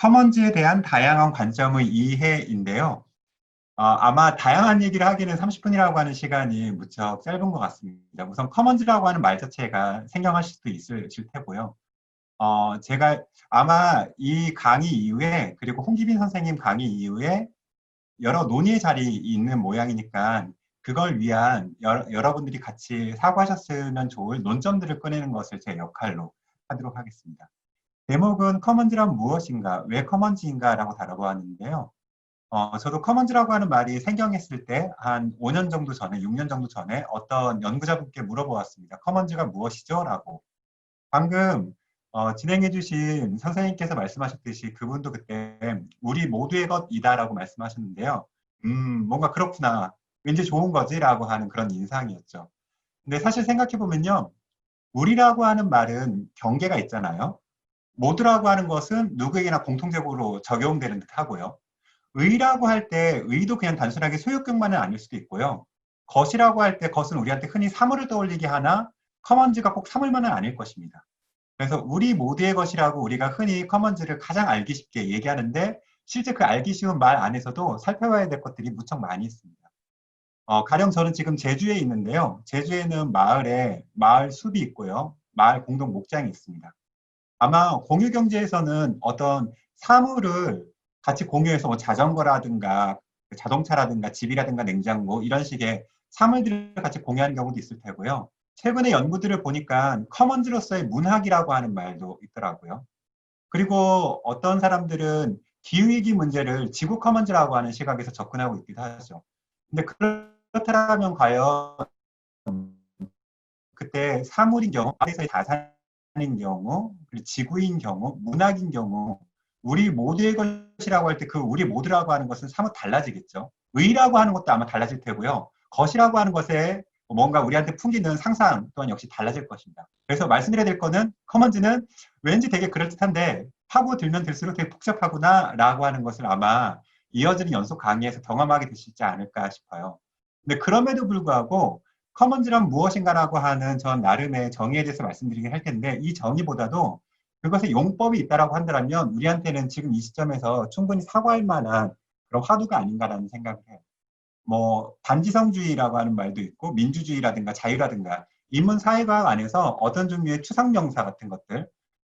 커먼즈에 대한 다양한 관점의 이해인데요. 아마 다양한 얘기를 하기는 30분이라고 하는 시간이 무척 짧은 것 같습니다. 우선 커먼즈라고 하는 말 자체가 생경하실 수도 있으실 테고요. 제가 아마 이 강의 이후에, 그리고 홍기빈 선생님 강의 이후에 여러 논의의 자리에 있는 모양이니까 그걸 위한 여러분들이 같이 사고하셨으면 좋을 논점들을 꺼내는 것을 제 역할로 하도록 하겠습니다. 제목은 커먼즈란 무엇인가, 왜 커먼즈인가 라고 다뤄보았는데요. 저도 커먼즈라고 하는 말이 생경했을 때 한 5년 정도 전에, 6년 정도 전에 어떤 연구자분께 물어보았습니다. 커먼즈가 무엇이죠? 라고. 방금 진행해주신 선생님께서 말씀하셨듯이 그분도 그때 우리 모두의 것이다라고 말씀하셨는데요. 뭔가 그렇구나. 왠지 좋은 거지라고 하는 그런 인상이었죠. 근데 사실 생각해보면요. 우리라고 하는 말은 경계가 있잖아요. 모두라고 하는 것은 누구에게나 공통적으로 적용되는 듯 하고요. 의라고 할 때 의도 그냥 단순하게 소유격만은 아닐 수도 있고요. 것이라고 할 때 것은 우리한테 흔히 사물을 떠올리게 하나 커먼즈가 꼭 사물만은 아닐 것입니다. 그래서 우리 모두의 것이라고 우리가 흔히 커먼즈를 가장 알기 쉽게 얘기하는데 실제 그 알기 쉬운 말 안에서도 살펴봐야 될 것들이 무척 많이 있습니다. 가령 저는 지금 제주에 있는데요. 제주에는 마을 숲이 있고요. 마을 공동 목장이 있습니다. 아마 공유 경제에서는 어떤 사물을 같이 공유해서 뭐 자전거라든가 자동차라든가 집이라든가 냉장고 이런 식의 사물들을 같이 공유하는 경우도 있을 테고요. 최근에 연구들을 보니까 커먼즈로서의 문학이라고 하는 말도 있더라고요. 그리고 어떤 사람들은 기후위기 문제를 지구 커먼즈라고 하는 시각에서 접근하고 있기도 하죠. 근데 그렇다면 과연 그때 사물인 경우, 앞에서의 자산인 경우, 그리고 지구인 경우, 문학인 경우, 우리 모두의 것이라고 할 때 그 우리 모두라고 하는 것은 사뭇 달라지겠죠. 의라고 하는 것도 아마 달라질 테고요. 것이라고 하는 것에 뭔가 우리한테 풍기는 상상 또한 역시 달라질 것입니다. 그래서 말씀드려야 될 거는 커먼즈는 왠지 되게 그럴듯한데 파고들면 들수록 되게 복잡하구나 라고 하는 것을 아마 이어지는 연속 강의에서 경험하게 되시지 않을까 싶어요. 근데 그럼에도 불구하고 커먼즈란 무엇인가라고 하는 전 나름의 정의에 대해서 말씀드리긴 할 텐데 이 정의보다도 그것에 용법이 있다라고 한다면 우리한테는 지금 이 시점에서 충분히 사과할 만한 그런 화두가 아닌가라는 생각을 해요. 뭐 반지성주의라고 하는 말도 있고 민주주의라든가 자유라든가 인문 사회과학 안에서 어떤 종류의 추상명사 같은 것들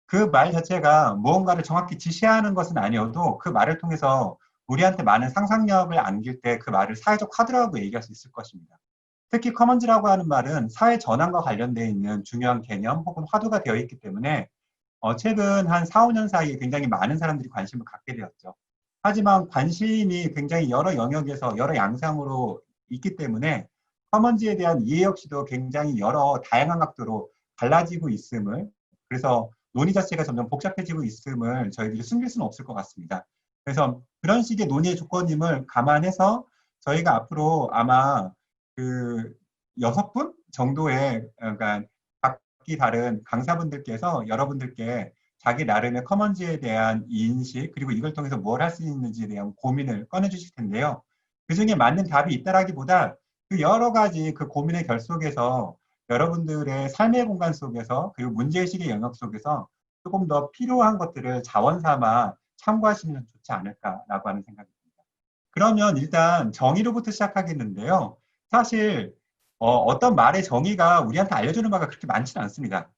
그 말 자체가 무언가를 정확히 지시하는 것은 아니어도 그 말을 통해서 우리한테 많은 상상력을 안길 때 그 말을 사회적 화두라고 얘기할 수 있을 것입니다. 특히 커먼즈라고 하는 말은 사회 전환과 관련되어 있는 중요한 개념 혹은 화두가 되어 있기 때문에 최근 한 4, 5년 사이에 굉장히 많은 사람들이 관심을 갖게 되었죠. 하지만 관심이 굉장히 여러 영역에서 여러 양상으로 있기 때문에 커먼즈에 대한 이해 역시도 굉장히 여러 다양한 각도로 달라지고 있음을 그래서 논의 자체가 점점 복잡해지고 있음을 저희들이 숨길 수는 없을 것 같습니다. 그래서 그런 식의 논의의 조건임을 감안해서 저희가 앞으로 아마 그 6분 정도의 그러니까 각기 다른 강사분들께서 여러분들께 자기 나름의 커먼즈에 대한 인식 그리고 이걸 통해서 뭘 할 수 있는지에 대한 고민을 꺼내주실 텐데요. 그 중에 맞는 답이 있다라기보다 그 여러 가지 그 고민의 결 속에서 여러분들의 삶의 공간 속에서 그리고 문제의식의 영역 속에서 조금 더 필요한 것들을 자원 삼아 참고하시면 좋지 않을까라고 하는 생각이 듭니다. 그러면 일단 정의로부터 시작하겠는데요. 사실 어떤 말의 정의가 우리한테 알려주는 바가 그렇게 많지는 않습니다.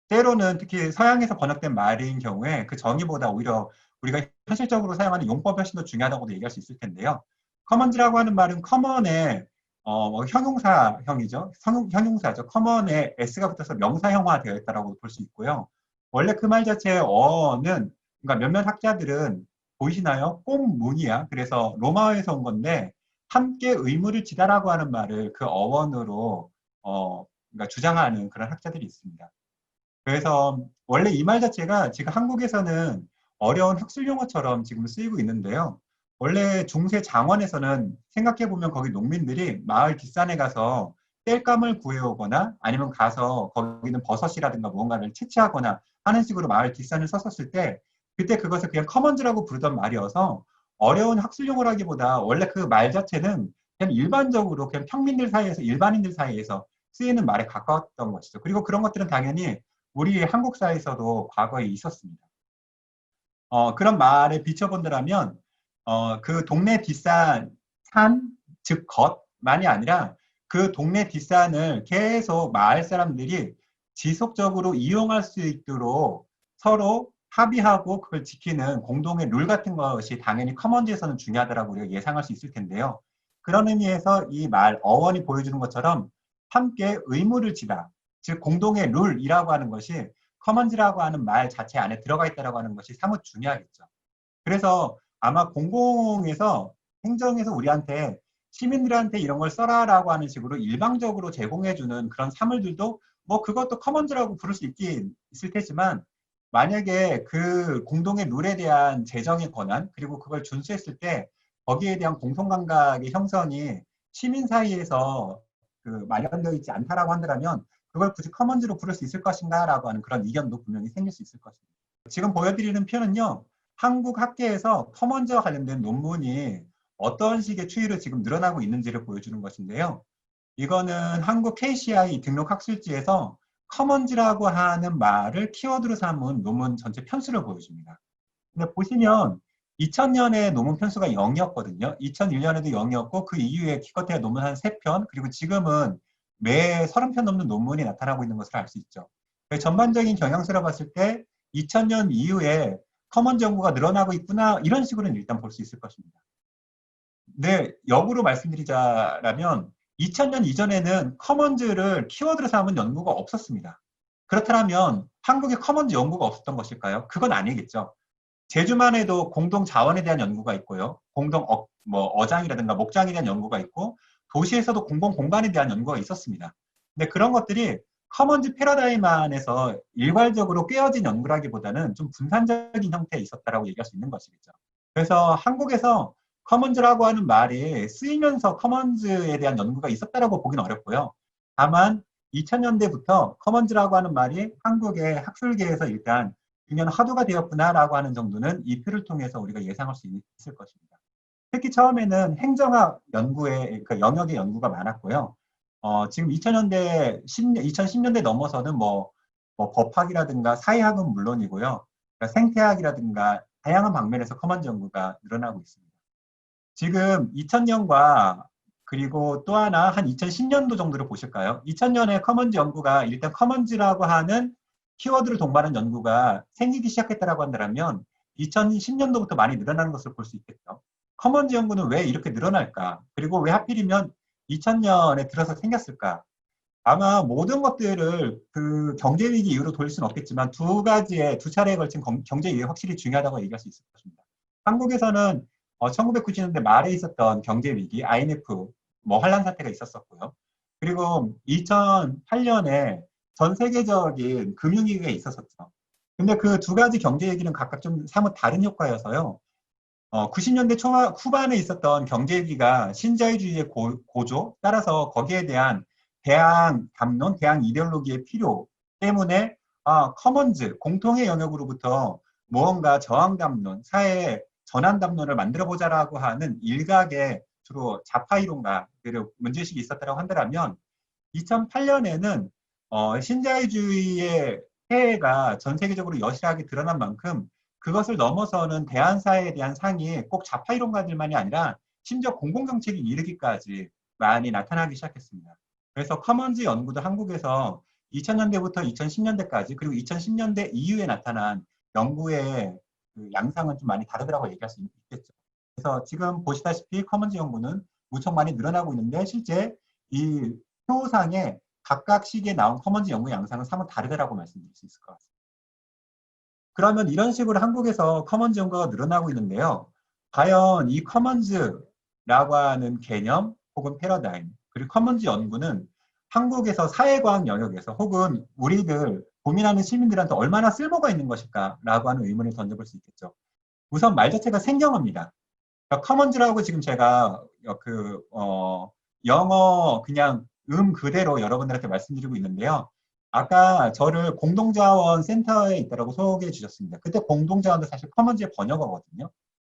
때로는 특히 서양에서 번역된 말인 경우에 그 정의보다 오히려 우리가 현실적으로 사용하는 용법이 훨씬 더 중요하다고도 얘기할 수 있을 텐데요. 커먼즈라고 하는 말은 커먼의 형용사형이죠. 형용사죠. 커먼에 s가 붙어서 명사형화 되어 있다고 볼 수 있고요. 원래 그 말 자체의 어는 그러니까 몇몇 학자들은 보이시나요? 꽁문이야. 그래서 로마어에서 온 건데 함께 의무를 지다라고 하는 말을 그 어원으로 그러니까 주장하는 그런 학자들이 있습니다. 그래서 원래 이 말 자체가 지금 한국에서는 어려운 학술 용어처럼 지금 쓰이고 있는데요. 원래 중세 장원에서는 생각해보면 거기 농민들이 마을 뒷산에 가서 땔감을 구해오거나 아니면 가서 거기는 버섯이라든가 무언가를 채취하거나 하는 식으로 마을 뒷산을 썼었을 때 그때 그것을 그냥 커먼즈라고 부르던 말이어서 어려운 학술 용어라기보다 원래 그 말 자체는 그냥 일반적으로 그냥 평민들 사이에서 일반인들 사이에서 쓰이는 말에 가까웠던 것이죠. 그리고 그런 것들은 당연히 우리 한국 사회에서도 과거에 있었습니다. 그런 말에 비춰본다면 그 동네 뒷산 산, 즉 겉만이 아니라 그 동네 뒷산을 계속 마을 사람들이 지속적으로 이용할 수 있도록 서로 합의하고 그걸 지키는 공동의 룰 같은 것이 당연히 커먼즈에서는 중요하다고 우리가 예상할 수 있을 텐데요. 그런 의미에서 이 말, 어원이 보여주는 것처럼 함께 의무를 지다, 즉 공동의 룰이라고 하는 것이 커먼즈라고 하는 말 자체 안에 들어가 있다고 하는 것이 사뭇 중요하겠죠. 그래서 아마 공공에서 행정에서 우리한테 시민들한테 이런 걸 써라라고 하는 식으로 일방적으로 제공해주는 그런 사물들도 뭐 그것도 커먼즈라고 부를 수 있을 테지만 만약에 그 공동의 룰에 대한 재정의 권한 그리고 그걸 준수했을 때 거기에 대한 공통감각의 형성이 시민 사이에서 그 마련되어 있지 않다라고 한다면 그걸 굳이 커먼즈로 부를 수 있을 것인가라고 하는 그런 이견도 분명히 생길 수 있을 것입니다. 지금 보여드리는 표는요. 한국 학계에서 커먼즈와 관련된 논문이 어떤 식의 추이로 지금 늘어나고 있는지를 보여주는 것인데요. 이거는 한국 KCI 등록 학술지에서 커먼즈라고 하는 말을 키워드로 삼은 논문 전체 편수를 보여줍니다. 근데 보시면 2000년에 논문 편수가 0이었거든요. 2001년에도 0이었고 그 이후에 기껏해야 논문 한 3편 그리고 지금은 매 30편 넘는 논문이 나타나고 있는 것을 알 수 있죠. 전반적인 경향수를 봤을 때 2000년 이후에 커먼즈 연구가 늘어나고 있구나 이런 식으로는 일단 볼 수 있을 것입니다. 네, 역으로 말씀드리자라면 2000년 이전에는 커먼즈를 키워드로 삼은 연구가 없었습니다. 그렇다면 한국에 커먼즈 연구가 없었던 것일까요? 그건 아니겠죠. 제주만 해도 공동 자원에 대한 연구가 있고요. 공동 어장이라든가 목장에 대한 연구가 있고 도시에서도 공공 공간에 대한 연구가 있었습니다. 근데 그런 것들이 커먼즈 패러다임 안에서 일괄적으로 꿰어진 연구라기보다는 좀 분산적인 형태에 있었다라고 얘기할 수 있는 것이겠죠. 그래서 한국에서 커먼즈라고 하는 말이 쓰이면서 커먼즈에 대한 연구가 있었다라고 보기는 어렵고요. 다만 2000년대부터 커먼즈라고 하는 말이 한국의 학술계에서 일단 그냥 화두가 되었구나라고 하는 정도는 이 표를 통해서 우리가 예상할 수 있을 것입니다. 특히 처음에는 행정학 연구의 그러니까 영역의 연구가 많았고요. 지금 2000년대, 2010년대 넘어서는 뭐 법학이라든가 사회학은 물론이고요. 그러니까 생태학이라든가 다양한 방면에서 커먼즈 연구가 늘어나고 있습니다. 지금 2000년과 그리고 또 하나 한 2010년도 정도를 보실까요? 2000년에 커먼즈 연구가 일단 커먼즈라고 하는 키워드를 동반한 연구가 생기기 시작했다고 한다면 2010년도부터 많이 늘어나는 것을 볼 수 있겠죠. 커먼즈 연구는 왜 이렇게 늘어날까? 그리고 왜 하필이면 2000년에 들어서 생겼을까? 아마 모든 것들을 그 경제위기 이후로 돌릴 수는 없겠지만 두 차례에 걸친 경제위기가 확실히 중요하다고 얘기할 수 있을 것입니다. 한국에서는 1990년대 말에 있었던 경제위기, IMF, 환란 사태가 있었었고요. 그리고 2008년에 전 세계적인 금융위기가 있었었죠. 근데 그 두 가지 경제위기는 각각 좀 사뭇 다른 효과여서요. 90년대 후반에 있었던 경제위기가 신자유주의의 고조, 따라서 거기에 대한 대항 담론, 대항 이데올로기의 필요 때문에 커먼즈, 공통의 영역으로부터 무언가 저항 담론, 사회 전환 담론을 만들어 보자라고 하는 일각의 주로 좌파 이론가들의 문제의식이 있었다고 한다면 2008년에는 신자유주의의 폐해가 전 세계적으로 여실하게 드러난 만큼 그것을 넘어서는 대한사회에 대한 상이 꼭 좌파 이론가들만이 아니라 심지어 공공정책이 이르기까지 많이 나타나기 시작했습니다. 그래서 커먼즈 연구도 한국에서 2000년대부터 2010년대까지 그리고 2010년대 이후에 나타난 연구의 그 양상은 좀 많이 다르더라고 얘기할 수 있겠죠. 그래서 지금 보시다시피 커먼즈 연구는 무척 많이 늘어나고 있는데 실제 이 표상에 각각 시기에 나온 커먼즈 연구 양상은 사뭇 다르다라고 말씀드릴 수 있을 것 같습니다. 그러면 이런 식으로 한국에서 커먼즈 연구가 늘어나고 있는데요. 과연 이 커먼즈라고 하는 개념 혹은 패러다임 그리고 커먼즈 연구는 한국에서 사회과학 영역에서 혹은 우리들 고민하는 시민들한테 얼마나 쓸모가 있는 것일까라고 하는 의문을 던져볼 수 있겠죠. 우선 말 자체가 생경어입니다. 그러니까 커먼즈라고 지금 제가 영어 그냥 그대로 여러분들한테 말씀드리고 있는데요. 아까 저를 공동자원 센터에 있다고 소개해 주셨습니다. 그때 공동자원도 사실 커먼즈의 번역어거든요.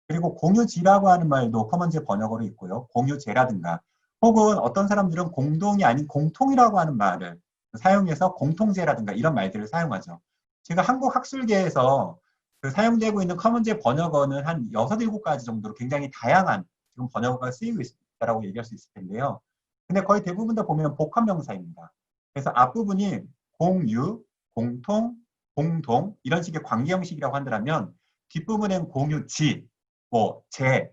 그리고 공유지라고 하는 말도 커먼즈의 번역어로 있고요. 공유제라든가 혹은 어떤 사람들은 공동이 아닌 공통이라고 하는 말을 사용해서 공통제라든가 이런 말들을 사용하죠. 제가 한국 학술계에서 그 사용되고 있는 커먼즈의 번역어는 한 6, 7가지 정도로 굉장히 다양한 지금 번역어가 쓰이고 있다라고 얘기할 수 있을 텐데요. 근데 거의 대부분 다 보면 복합명사입니다. 그래서 앞부분이 공유, 공통, 공동 이런 식의 관계 형식이라고 한다면 뒷부분엔 공유지, 뭐 재,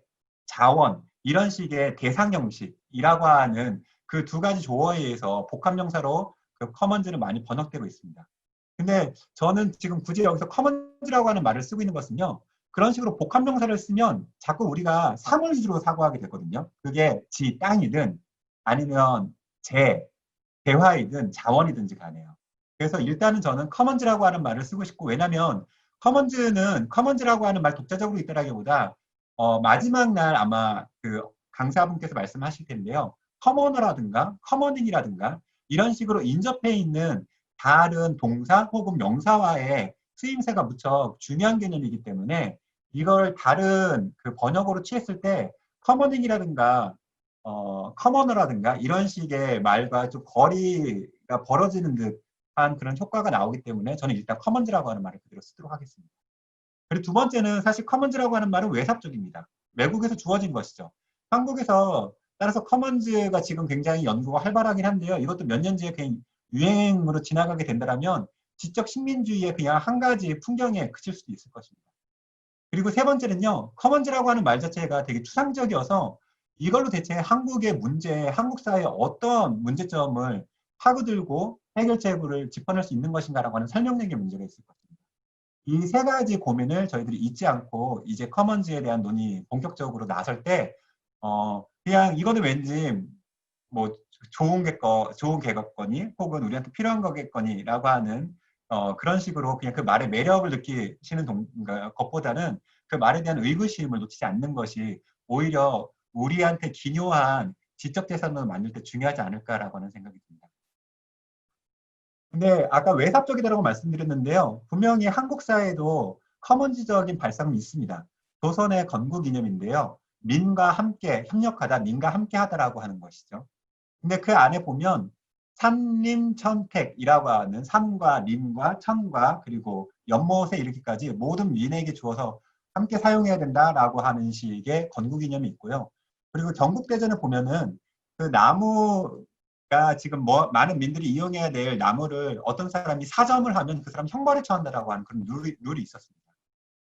자원 이런 식의 대상 형식이라고 하는 그 2가지 조어에 의해서 복합명사로 그 커먼즈는 많이 번역되고 있습니다. 근데 저는 지금 굳이 여기서 커먼즈라고 하는 말을 쓰고 있는 것은요. 그런 식으로 복합명사를 쓰면 자꾸 우리가 사물 위주로 사고하게 되거든요. 그게 지, 땅이든 아니면 재, 대화이든 자원이든지 간에요. 그래서 일단은 저는 커먼즈라고 하는 말을 쓰고 싶고 왜냐하면 커먼즈라고 하는 말 독자적으로 있다라기보다 마지막 날 아마 그 강사분께서 말씀하실 텐데요. 커머너라든가 커머닝이라든가 이런 식으로 인접해 있는 다른 동사 혹은 명사와의 쓰임새가 무척 중요한 개념이기 때문에 이걸 다른 그 번역어로 취했을 때 커머닝이라든가 커머너라든가 이런 식의 말과 좀 거리가 벌어지는 듯한 그런 효과가 나오기 때문에 저는 일단 커먼즈라고 하는 말을 그대로 쓰도록 하겠습니다. 그리고 2번째는 사실 커먼즈라고 하는 말은 외삽적입니다. 외국에서 주어진 것이죠. 한국에서 따라서 커먼즈가 지금 굉장히 연구가 활발하긴 한데요. 이것도 몇 년 뒤에 그냥 유행으로 지나가게 된다면 지적 식민주의의 그냥 한 가지 풍경에 그칠 수도 있을 것입니다. 그리고 3번째는요. 커먼즈라고 하는 말 자체가 되게 추상적이어서 이걸로 대체 한국의 문제, 한국 사회의 어떤 문제점을 파고들고 해결책을 짚어낼 수 있는 것인가라고 하는 설명력의 문제가 있을 것입니다. 이 3가지 고민을 저희들이 잊지 않고 이제 커먼즈에 대한 논의 본격적으로 나설 때 그냥 이거는 왠지 뭐 좋은 개혁건이 혹은 우리한테 필요한 거겠거니라고 하는 그런 식으로 그냥 그 말의 매력을 느끼시는 것보다는 그 말에 대한 의구심을 놓치지 않는 것이 오히려 우리한테 기묘한 지적 재산을 만들 때 중요하지 않을까라고 하는 생각이 듭니다. 근데 아까 외삽적이라고 말씀드렸는데요. 분명히 한국 사회에도 커먼즈적인 발상이 있습니다. 조선의 건국이념인데요. 민과 함께 협력하다, 민과 함께 하다라고 하는 것이죠. 근데 그 안에 보면 산림천택이라고 하는 산과 림과 천과 그리고 연못에 이르기까지 모든 민에게 주어서 함께 사용해야 된다라고 하는 식의 건국이념이 있고요. 그리고 경국대전에 보면은 그 나무가 지금 많은 민들이 이용해야 될 나무를 어떤 사람이 사점을 하면 그 사람 형벌에 처한다라고 하는 그런 룰이 있었습니다.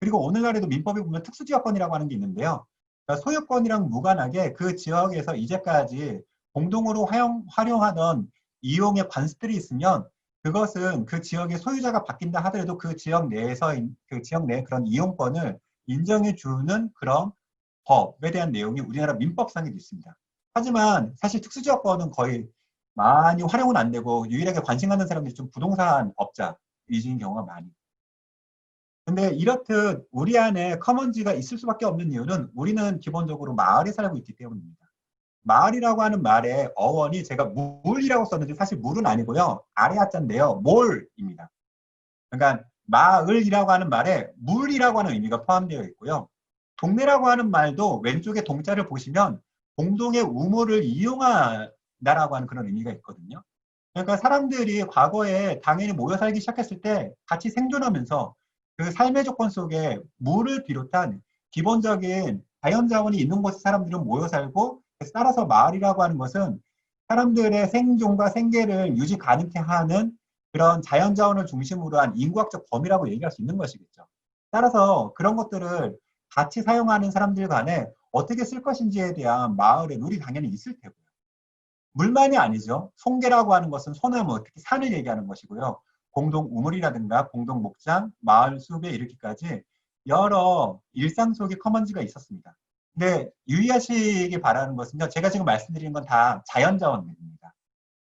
그리고 오늘날에도 민법에 보면 특수지역권이라고 하는 게 있는데요. 그러니까 소유권이랑 무관하게 그 지역에서 이제까지 공동으로 활용하던 이용의 관습들이 있으면 그것은 그 지역의 소유자가 바뀐다 하더라도 그 지역 내에서 그 지역 내 그런 이용권을 인정해 주는 그런 법에 대한 내용이 우리나라 민법상에도 있습니다. 하지만 사실 특수지역권은 거의 많이 활용은 안 되고 유일하게 관심 갖는 사람들이 좀 부동산 업자 위주인 경우가 많이. 근데 이렇듯 우리 안에 커먼즈가 있을 수밖에 없는 이유는 우리는 기본적으로 마을에 살고 있기 때문입니다. 마을이라고 하는 말의 어원이 제가 물이라고 썼는데 사실 물은 아니고요. 아래 하자인데요. 몰입니다. 그러니까 마을이라고 하는 말에 물이라고 하는 의미가 포함되어 있고요. 동네라고 하는 말도 왼쪽에 동자를 보시면 공동의 우물을 이용한다라고 하는 그런 의미가 있거든요. 그러니까 사람들이 과거에 당연히 모여 살기 시작했을 때 같이 생존하면서 그 삶의 조건 속에 물을 비롯한 기본적인 자연자원이 있는 곳에 사람들은 모여 살고 따라서 마을이라고 하는 것은 사람들의 생존과 생계를 유지 가능케 하는 그런 자연자원을 중심으로 한 인구학적 범위라고 얘기할 수 있는 것이겠죠. 따라서 그런 것들을 같이 사용하는 사람들 간에 어떻게 쓸 것인지에 대한 마을의 룰이 당연히 있을 테고요. 물만이 아니죠. 송계라고 하는 것은 소나무, 특히 산을 얘기하는 것이고요. 공동 우물이라든가 공동 목장, 마을 숲에 이르기까지 여러 일상 속의 커먼즈가 있었습니다. 근데 유의하시기 바라는 것은요. 제가 지금 말씀드리는 건 다 자연자원입니다.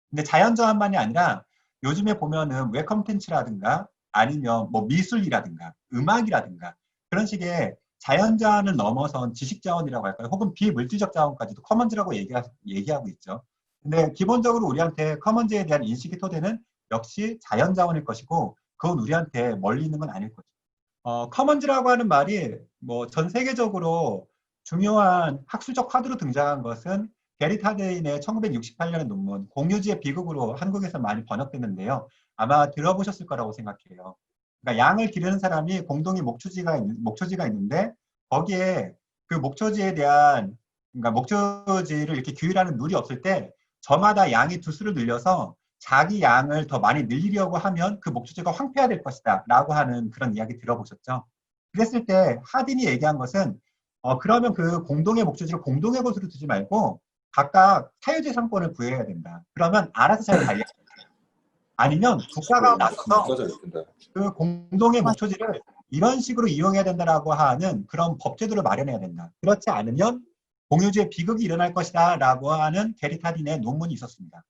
근데 자연자원만이 아니라 요즘에 보면은 웹 콘텐츠라든가 아니면 뭐 미술이라든가 음악이라든가 그런 식의 자연자원을 넘어선 지식자원이라고 할까요? 혹은 비물질적 자원까지도 커먼즈라고 얘기하고 있죠. 근데 기본적으로 우리한테 커먼즈에 대한 인식의 토대는 역시 자연자원일 것이고 그건 우리한테 멀리 있는 건 아닐 거죠. 커먼즈라고 하는 말이 뭐 전 세계적으로 중요한 학술적 화두로 등장한 것은 게리 타데인의 1968년의 논문 공유지의 비극으로 한국에서 많이 번역됐는데요. 아마 들어보셨을 거라고 생각해요. 그러니까 양을 기르는 사람이 공동의 목초지가 있는데 거기에 그 목초지에 대한 그러니까 목초지를 이렇게 규율하는 룰이 없을 때 저마다 양의 두수를 늘려서 자기 양을 더 많이 늘리려고 하면 그 목초지가 황폐화될 것이다 라고 하는 그런 이야기 들어보셨죠? 그랬을 때 하딘이 얘기한 것은 그러면 그 공동의 목초지를 공동의 것으로 두지 말고 각각 사유재산권을 부여해야 된다. 그러면 알아서 잘 관리해. 아니면 국가가 나서서 그 공동의 목초지를 이런 식으로 이용해야 된다라고 하는 그런 법제도를 마련해야 된다. 그렇지 않으면 공유주의 비극이 일어날 것이다 라고 하는 게리 타딘의 논문이 있었습니다.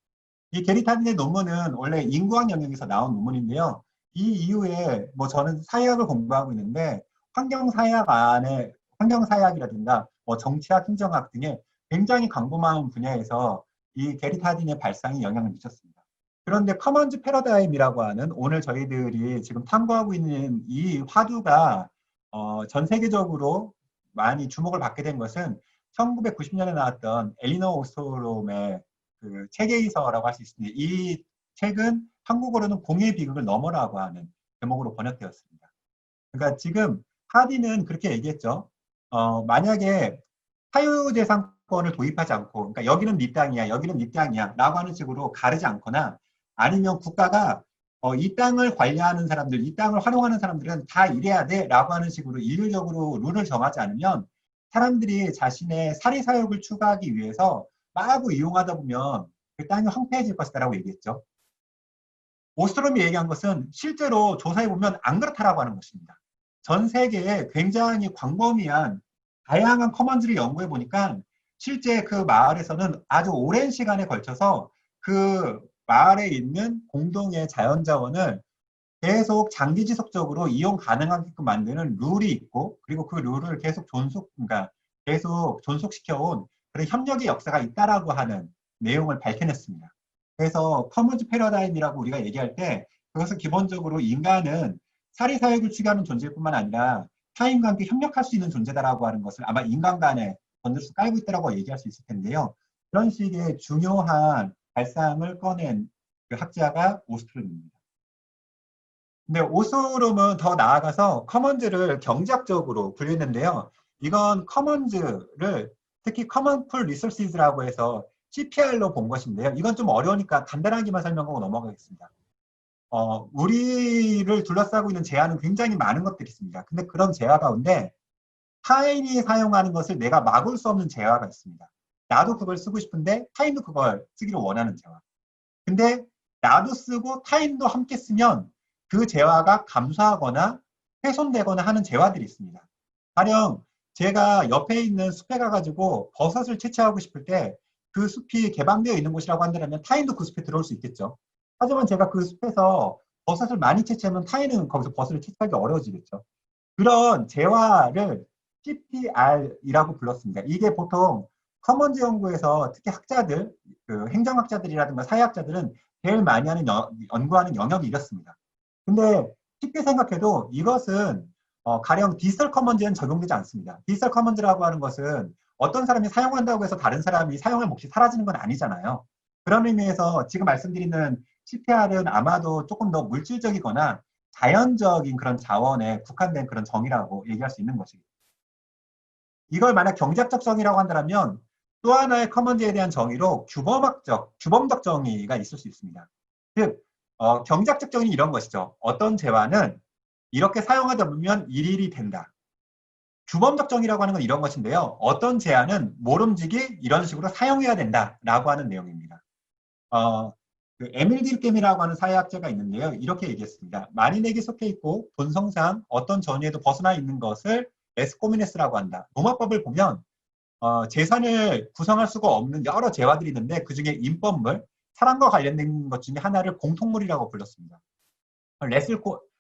이 게리 타딘의 논문은 원래 인구학 영역에서 나온 논문인데요. 이 이후에 뭐 저는 사회학을 공부하고 있는데 환경사회학 안에 환경사회학이라든가 뭐 정치학, 행정학 등의 굉장히 광범위한 분야에서 이 게리 타딘의 발상이 영향을 미쳤습니다. 그런데 커먼즈 패러다임이라고 하는 오늘 저희들이 지금 탐구하고 있는 이 화두가 전 세계적으로 많이 주목을 받게 된 것은 1990년에 나왔던 엘리너 오스트롬의 그 책에서라고 할 수 있습니다. 이 책은 한국어로는 공의 비극을 넘어라고 하는 제목으로 번역되었습니다. 그러니까 지금 하디는 그렇게 얘기했죠. 만약에 사유재산권을 도입하지 않고, 그러니까 여기는 네 땅이야, 여기는 네 땅이야 라고 하는 식으로 가르지 않거나 아니면 국가가 이 땅을 관리하는 사람들, 이 땅을 활용하는 사람들은 다 이래야 돼 라고 하는 식으로 일률적으로 룰을 정하지 않으면 사람들이 자신의 사리사욕을 추구하기 위해서 마구 이용하다 보면 그 땅이 황폐해질 것이다라고 얘기했죠. 오스트롬이 얘기한 것은 실제로 조사해보면 안 그렇다라고 하는 것입니다. 전 세계에 굉장히 광범위한 다양한 커먼즈를 연구해보니까 실제 그 마을에서는 아주 오랜 시간에 걸쳐서 그 마을에 있는 공동의 자연자원을 계속 장기 지속적으로 이용 가능하게끔 만드는 룰이 있고 그리고 그 룰을 계속 그러니까 계속 존속시켜온 그런 협력의 역사가 있다라고 하는 내용을 밝혀냈습니다. 그래서 커먼즈 패러다임이라고 우리가 얘기할 때 그것은 기본적으로 인간은 사리사욕을 추구하는 존재일 뿐만 아니라 타인과 함께 협력할 수 있는 존재다라고 하는 것을 아마 인간 간에 건드려서 깔고 있다라고 얘기할 수 있을 텐데요. 그런 식의 중요한 발상을 꺼낸 그 학자가 오스트롬입니다. 근데 오스트롬은 더 나아가서 커먼즈를 경제학적으로 분류했는데요. 이건 커먼즈를 특히 커먼 풀 리소시스라고 해서 CPR로 본 것인데요. 이건 좀 어려우니까 간단하게만 설명하고 넘어가겠습니다. 우리를 둘러싸고 있는 재화는 굉장히 많은 것들이 있습니다. 근데 그런 재화 가운데 타인이 사용하는 것을 내가 막을 수 없는 재화가 있습니다. 나도 그걸 쓰고 싶은데 타인도 그걸 쓰기를 원하는 재화. 근데 나도 쓰고 타인도 함께 쓰면 그 재화가 감소하거나 훼손되거나 하는 재화들이 있습니다. 가령 제가 옆에 있는 숲에 가가지고 버섯을 채취하고 싶을 때 그 숲이 개방되어 있는 곳이라고 한다면 타인도 그 숲에 들어올 수 있겠죠. 하지만 제가 그 숲에서 버섯을 많이 채취하면 타인은 거기서 버섯을 채취하기 어려워지겠죠. 그런 재화를 CPR이라고 불렀습니다. 이게 보통 커먼즈 연구에서 특히 학자들, 그 행정학자들이라든가 사회학자들은 제일 많이 하는 연구하는 영역이 이렇습니다. 근데 쉽게 생각해도 이것은 가령 디지털 커먼즈에는 적용되지 않습니다. 디지털 커먼즈라고 하는 것은 어떤 사람이 사용한다고 해서 다른 사람이 사용할 몫이 사라지는 건 아니잖아요. 그런 의미에서 지금 말씀드리는 CPR은 아마도 조금 더 물질적이거나 자연적인 그런 자원에 국한된 그런 정의라고 얘기할 수 있는 것이죠. 이걸 만약 경제학적 정의라고 한다면 또 하나의 커먼즈에 대한 정의로 규범적 정의가 있을 수 있습니다. 즉, 경제학적 정의는 이런 것이죠. 어떤 재화는 이렇게 사용하다 보면 일일이 된다. 규범적 정의라고 하는 건 이런 것인데요. 어떤 재화는 모름지기 이런 식으로 사용해야 된다라고 하는 내용입니다. 그 에밀 디르켐이라고 하는 사회학자가 있는데요. 이렇게 얘기했습니다. 만인에게 속해 있고 본성상 어떤 전위에도 벗어나 있는 것을 레스코미네스라고 한다. 로마법을 보면 재산을 구성할 수가 없는 여러 재화들이 있는데 그중에 인법물, 사람과 관련된 것 중에 하나를 공통물이라고 불렀습니다.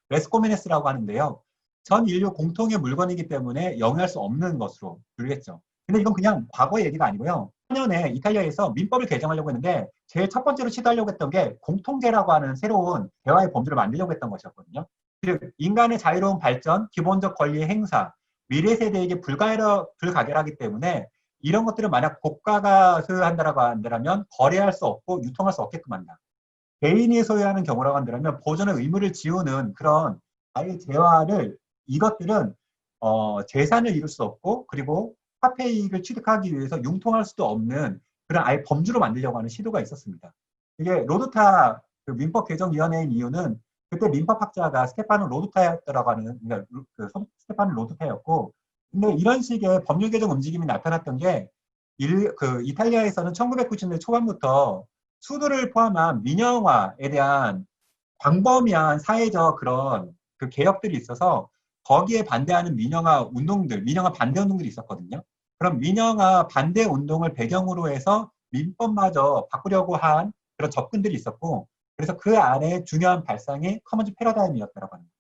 레스코미네스라고 하는데요. 전 인류 공통의 물건이기 때문에 영위할 수 없는 것으로 분류했죠. 근데 이건 그냥 과거의 얘기가 아니고요. 4년에 이탈리아에서 민법을 개정하려고 했는데 제일 첫 번째로 시도하려고 했던 게 공통제라고 하는 새로운 대화의 범주를 만들려고 했던 것이었거든요. 즉 인간의 자유로운 발전, 기본적 권리의 행사, 미래 세대에게 불가결하기 때문에 이런 것들을 만약 국가가 소유한다라고 한다면 거래할 수 없고 유통할 수 없게끔 한다. 개인이 소유하는 경우라고 한다면 보존의 의무를 지우는 그런 아예 재화를 이것들은 재산을 이룰 수 없고 그리고 화폐 이익을 취득하기 위해서 융통할 수도 없는 그런 아예 범주로 만들려고 하는 시도가 있었습니다. 이게 로드타 그 민법 개정위원회인 이유는 그때 민법학자가 스테파노 로드타였더라고 하는 그러니까 스테파노 로드타였고 근데 이런 식의 법률 개정 움직임이 나타났던 게 이탈리아에서는 1990년대 초반부터 수도를 포함한 민영화에 대한 광범위한 사회적 그런 그 개혁들이 있어서 거기에 반대하는 민영화 운동들, 민영화 반대 운동들이 있었거든요. 그럼 민영화 반대 운동을 배경으로 해서 민법마저 바꾸려고 한 그런 접근들이 있었고, 그래서 그 안에 중요한 발상이 커먼즈 패러다임이었다고 합니다.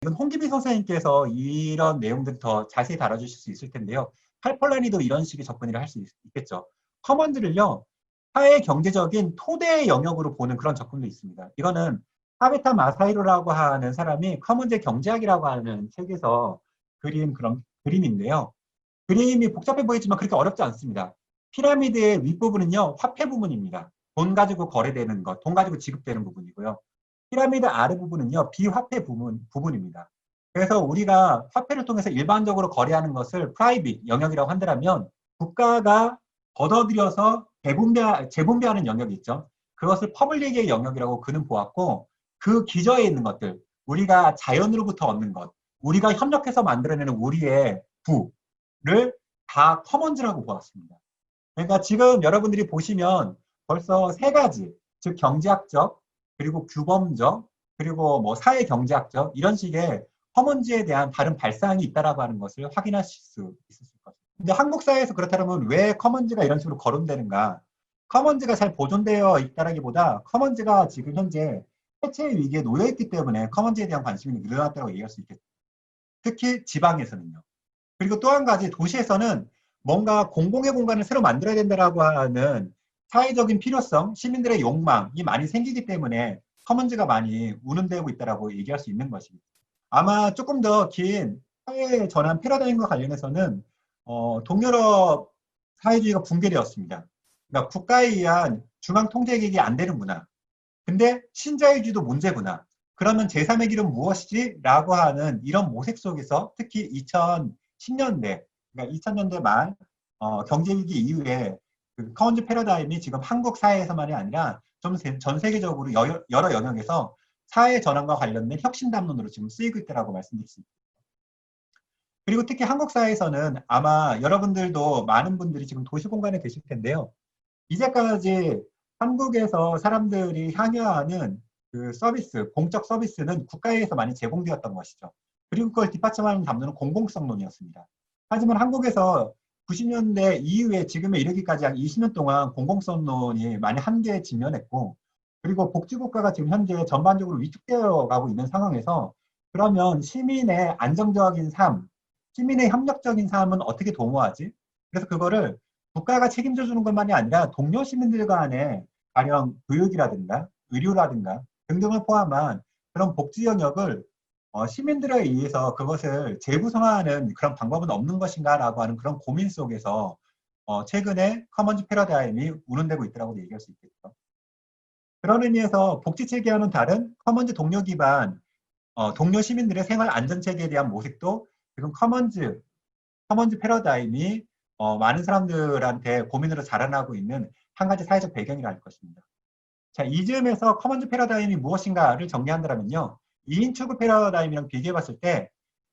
이건 홍기빈 선생님께서 이런 내용들을 더 자세히 다뤄주실 수 있을 텐데요. 칼폴라니도 이런 식의 접근을 할 수 있겠죠. 커먼즈를요, 사회 경제적인 토대의 영역으로 보는 그런 접근도 있습니다. 이거는 타베타 마사히로라고 하는 사람이 커먼즈의 경제학이라고 하는 책에서 그린 그런 그림인데요. 그림이 복잡해 보이지만 그렇게 어렵지 않습니다. 피라미드의 윗부분은요, 화폐 부분입니다. 돈 가지고 거래되는 것, 돈 가지고 지급되는 부분이고요. 피라미드 아래 부분은요, 비화폐 부분입니다. 그래서 우리가 화폐를 통해서 일반적으로 거래하는 것을 프라이빗 영역이라고 한다면 국가가 걷어들여서 재분배하는 영역이 있죠. 그것을 퍼블릭의 영역이라고 그는 보았고 그 기저에 있는 것들, 우리가 자연으로부터 얻는 것, 우리가 협력해서 만들어내는 우리의 부를 다 커먼즈라고 보았습니다. 그러니까 지금 여러분들이 보시면 벌써 세 가지, 즉 경제학적, 그리고 규범적, 그리고 뭐 사회경제학적 이런 식의 커먼즈에 대한 다른 발상이 있다라고 하는 것을 확인하실 수 있으실 것입니다. 근데 한국 사회에서 그렇다면 왜 커먼즈가 이런 식으로 거론되는가? 커먼즈가 잘 보존되어 있다라기보다 커먼즈가 지금 현재 해체 위기에 놓여 있기 때문에 커먼즈에 대한 관심이 늘어났다고 얘기할 수 있겠죠. 특히 지방에서는요. 그리고 또 한 가지 도시에서는 뭔가 공공의 공간을 새로 만들어야 된다라고 하는 사회적인 필요성, 시민들의 욕망이 많이 생기기 때문에 커먼즈가 많이 운운되고 있다라고 얘기할 수 있는 것입니다. 아마 조금 더 긴 사회 전환 패러다임과 관련해서는 동유럽 사회주의가 붕괴되었습니다. 그러니까 국가에 의한 중앙 통제 개혁이 안 되는 문화. 근데 신자유주의도 문제구나. 그러면 제3의 길은 무엇이지? 라고 하는 이런 모색 속에서 특히 2010년대, 그러니까 2000년대 말 경제위기 이후에 그 커먼즈 패러다임이 지금 한국 사회에서만이 아니라 좀 전 세계적으로 여러 영역에서 사회 전환과 관련된 혁신 담론으로 지금 쓰이고 있다고 말씀드릴 수 있습니다. 그리고 특히 한국 사회에서는 아마 여러분들도 많은 분들이 지금 도시 공간에 계실 텐데요. 이제까지 한국에서 사람들이 향유하는 그 서비스, 공적 서비스는 국가에서 많이 제공되었던 것이죠. 그리고 그걸 뒷받침하는 담론은 공공성론이었습니다. 하지만 한국에서 90년대 이후에 지금에 이르기까지 한 20년 동안 공공성론이 많이 한계에 직면했고, 그리고 복지국가가 지금 현재 전반적으로 위축되어 가고 있는 상황에서 그러면 시민의 안정적인 삶, 시민의 협력적인 삶은 어떻게 도모하지? 그래서 그거를 국가가 책임져 주는 것만이 아니라 동료 시민들 간의 가령 교육이라든가 의료라든가 등등을 포함한 그런 복지 영역을 시민들에 의해서 그것을 재구성하는 그런 방법은 없는 것인가라고 하는 그런 고민 속에서 최근에 커먼즈 패러다임이 운운되고 있다고 얘기할 수 있겠죠. 그런 의미에서 복지 체계와는 다른 커먼즈 동료 기반 동료 시민들의 생활 안전 체계에 대한 모색도 지금 커먼즈 패러다임이 많은 사람들한테 고민으로 자라나고 있는 한 가지 사회적 배경이라 할 것입니다. 자, 이즈음에서 커먼즈 패러다임이 무엇인가를 정리한다면요. 2인 추구 패러다임이랑 비교해 봤을 때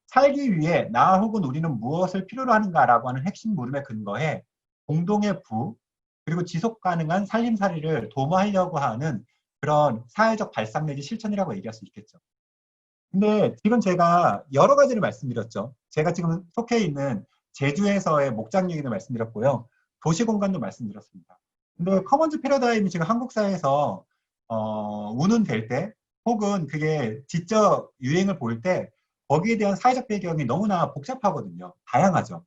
살기 위해 나 혹은 우리는 무엇을 필요로 하는가라고 하는 핵심 물음에 근거해 공동의 부 그리고 지속 가능한 살림살이를 도모하려고 하는 그런 사회적 발상 내지 실천이라고 얘기할 수 있겠죠. 근데 지금 제가 여러 가지를 말씀드렸죠. 제가 지금 속해 있는 제주에서의 목장 얘기도 말씀드렸고요. 도시공간도 말씀드렸습니다. 근데 커먼즈 패러다임이 지금 한국 사회에서 운운될 때 혹은 그게 지적 유행을 볼 때 거기에 대한 사회적 배경이 너무나 복잡하거든요. 다양하죠.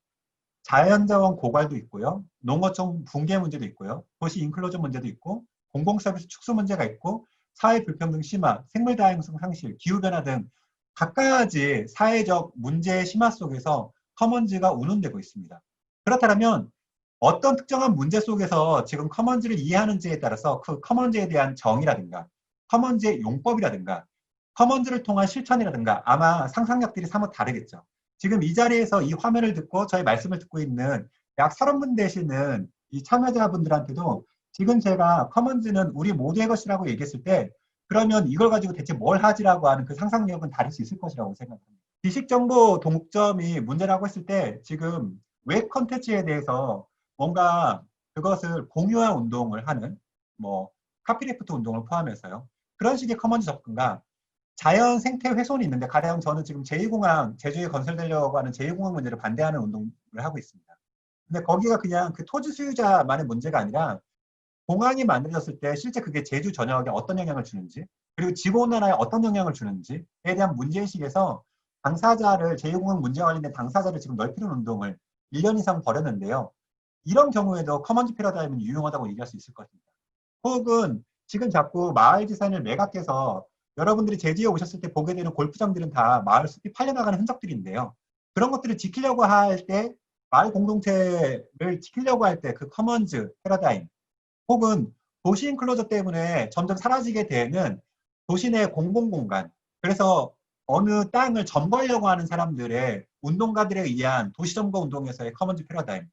자연자원 고갈도 있고요. 농어촌 붕괴 문제도 있고요. 도시 인클로전 문제도 있고 공공서비스 축소 문제가 있고 사회 불평등 심화, 생물 다양성 상실, 기후변화 등 각가지 사회적 문제의 심화 속에서 커먼즈가 운운되고 있습니다. 그렇다면 어떤 특정한 문제 속에서 지금 커먼즈를 이해하는지에 따라서 그 커먼즈에 대한 정의라든가 커먼즈의 용법이라든가 커먼즈를 통한 실천이라든가 아마 상상력들이 사뭇 다르겠죠. 지금 이 자리에서 이 화면을 듣고 저의 말씀을 듣고 있는 약 30분 되시는 이 참여자분들한테도 지금 제가 커먼즈는 우리 모두의 것이라고 얘기했을 때 그러면 이걸 가지고 대체 뭘 하지라고 하는 그 상상력은 다를 수 있을 것이라고 생각합니다. 지식정보 동점이 문제라고 했을 때 지금 웹 컨텐츠에 대해서 뭔가 그것을 공유화 운동을 하는 뭐 카피리프트 운동을 포함해서요. 그런 식의 커먼즈 접근과 자연 생태 훼손이 있는데 가령 저는 지금 제2공항 제주에 건설되려고 하는 제2공항 문제를 반대하는 운동을 하고 있습니다. 근데 거기가 그냥 그 토지 소유자만의 문제가 아니라 공항이 만들어졌을 때 실제 그게 제주 전역에 어떤 영향을 주는지 그리고 지구온난화에 어떤 영향을 주는지에 대한 문제의식에서 당사자를 제2공항 문제와 관련된 당사자를 지금 넓히는 운동을 1년 이상 벌였는데요. 이런 경우에도 커먼즈 패러다임은 유용하다고 얘기할 수 있을 것입니다. 혹은 지금 자꾸 마을 디자인을 매각해서 여러분들이 제주에 오셨을 때 보게 되는 골프장들은 다 마을 숲이 팔려나가는 흔적들인데요. 그런 것들을 지키려고 할 때 마을 공동체를 지키려고 할 때 그 커먼즈 패러다임 혹은 도시 인클로저 때문에 점점 사라지게 되는 도시 내 공공공간 그래서 어느 땅을 점거하려고 하는 사람들의 운동가들에 의한 도시점거 운동에서의 커먼즈 패러다임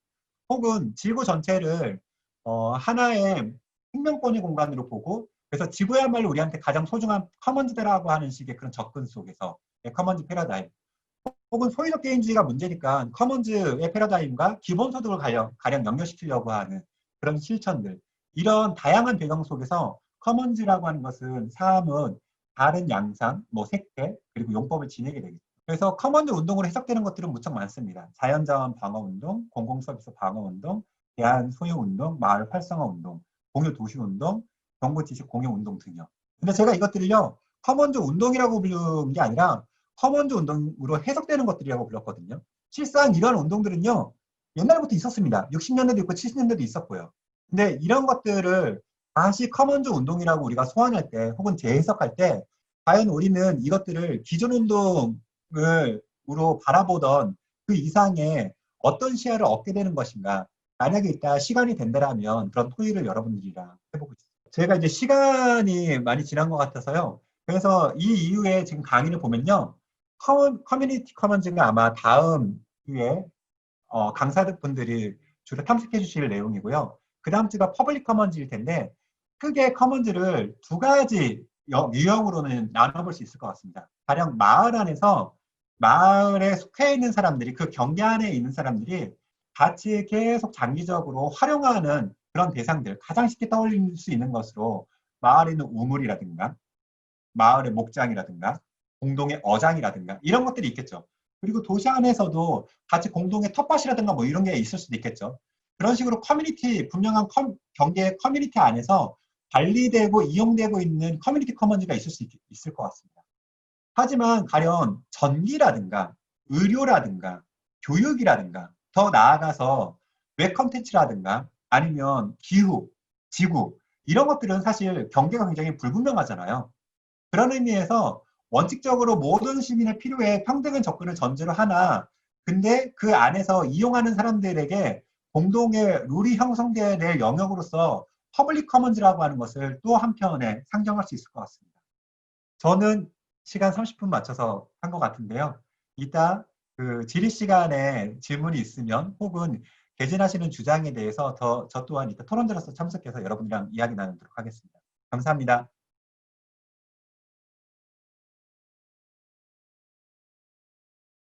혹은 지구 전체를 하나의 생명권의 공간으로 보고 그래서 지구야말로 우리한테 가장 소중한 커먼즈다라고 하는 식의 그런 접근 속에서 커먼즈 패러다임 혹은 소유적 개인주의가 문제니까 커먼즈의 패러다임과 기본소득을 가령 연결시키려고 하는 그런 실천들 이런 다양한 배경 속에서 커먼즈라고 하는 것은 삶은 다른 양상, 뭐 생태 그리고 용법을 지니게 되겠죠. 그래서 커먼즈 운동으로 해석되는 것들은 무척 많습니다. 자연자원 방어운동, 공공서비스 방어운동, 대한소유운동, 마을 활성화운동, 공유도시운동, 정보지식 공유운동 등이요. 근데 제가 이것들을요. 커먼즈 운동이라고 부르는 게 아니라 커먼즈 운동으로 해석되는 것들이라고 불렀거든요. 실상 이런 운동들은요. 옛날부터 있었습니다. 60년대도 있고 70년대도 있었고요. 근데 이런 것들을 다시 커먼즈 운동이라고 우리가 소환할 때 혹은 재해석할 때 과연 우리는 이것들을 기존 운동으로 바라보던 그 이상의 어떤 시야를 얻게 되는 것인가 만약에 이따 시간이 된다면 그런 토의를 여러분들이랑 해보고 있습니다. 제가 이제 시간이 많이 지난 것 같아서요. 그래서 이 이후에 지금 강의를 보면요. 커뮤니티 커먼즈가 아마 다음 주에 강사분들이 주로 탐색해 주실 내용이고요. 그 다음 주가 퍼블릭 커먼즈일 텐데 크게 커먼즈를 두 가지 유형으로는 나눠볼 수 있을 것 같습니다. 가령 마을 안에서 마을에 속해 있는 사람들이 그 경계 안에 있는 사람들이 같이 계속 장기적으로 활용하는 그런 대상들 가장 쉽게 떠올릴 수 있는 것으로 마을에 있는 우물이라든가 마을의 목장이라든가 공동의 어장이라든가 이런 것들이 있겠죠. 그리고 도시 안에서도 같이 공동의 텃밭이라든가 뭐 이런 게 있을 수도 있겠죠. 그런 식으로 커뮤니티, 분명한 경계의 커뮤니티 안에서 관리되고 이용되고 있는 커뮤니티 커먼즈가 있을 것 같습니다. 하지만 가령 전기라든가 의료라든가 교육이라든가 더 나아가서 웹 컨텐츠라든가 아니면 기후, 지구 이런 것들은 사실 경계가 굉장히 불분명하잖아요. 그런 의미에서 원칙적으로 모든 시민의 필요에 평등한 접근을 전제로 하나 근데 그 안에서 이용하는 사람들에게 공동의 룰이 형성되어야 될 영역으로서 퍼블릭 커먼즈라고 하는 것을 또 한편에 상정할 수 있을 것 같습니다. 저는 시간 30분 맞춰서 한 것 같은데요. 이따 그 질의 시간에 질문이 있으면 혹은 개진하시는 주장에 대해서 저 또한 이따 토론들어서 참석해서 여러분이랑 이야기 나누도록 하겠습니다. 감사합니다.